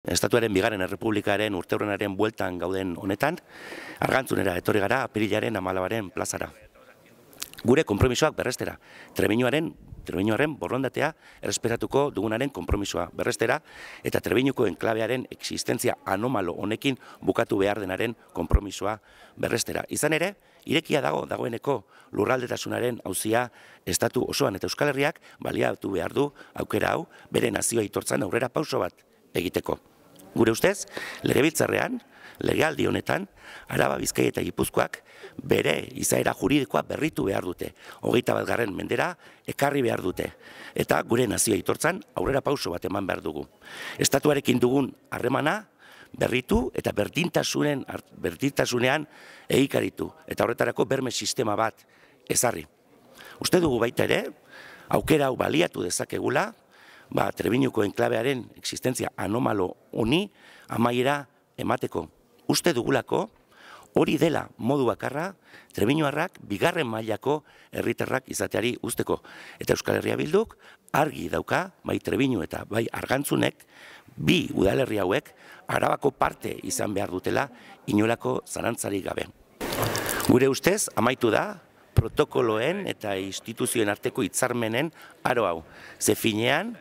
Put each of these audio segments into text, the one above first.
Estatuaren bigarren errepublikaren urteurrenaren bueltan gauden honetan, Argantzunera etorri gara apirilaren 14 plazara. Gure konpromisoak berrestera, Trebiñuaren borrondatea erresperatuko dugunaren konpromisoa berrestera, eta Trebiñuko enklabearen existentzia anomalo honekin bukatu behar denaren konpromisoa berrestera. Izan ere, irekia dagoeneko lurraldetasunaren auzia estatu osoan eta Euskal Herriak baliatu behar du aukera hau bere nazioa aitortzan aurrera pauso bat egiteko. Gure ustez, legebiltzarrean, legealdi honetan, Araba, Bizkaia eta Gipuzkoak bere izaera juridikoa berritu behar dute. 21. mendera ekarri behar dute. Eta gure nazioa aitortzan aurrera pauso bat eman behar dugu. Estatuarekin dugun harremana berritu eta berdintasunean egikaritu. Eta horretarako berme sistema bat ezarri. Uste dugu baita ere, aukera hau baliatu dezakegula, Trebiñuko enklabearen existentzia anomalo honi amaiera emateko. Uste dugulako, hori dela modu bakarra, Trebiñuarrak bigarren mailako herritarrak izateari usteko. Eta Euskal Herria Bilduk argi dauka, bai Trebiñu eta bai Argantzunek, bi udalerri hauek Arabako parte izan behar dutela inolako zalantzarik gabe. Gure ustez, amaitu da, protokoloen eta instituzioen arteko hitzarmenen aro hau. Ze finean,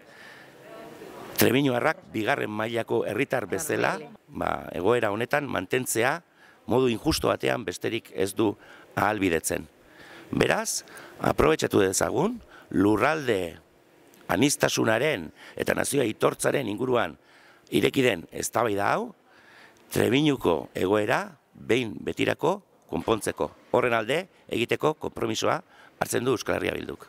Trebiñuarrak bigarren mailako herritar bezala, egoera honetan mantentzea modu injusto batean besterik ez du ahalbidetzen. Beraz, aprobetxatu dezagun, lurralde aniztasunaren eta nazioa aitortzaren inguruan irekiden eztabaida hau, Trebiñuko egoera behin betirako konpontzeko. Horren alde egiteko konpromisoa hartzen du Euskal Herria Bilduk.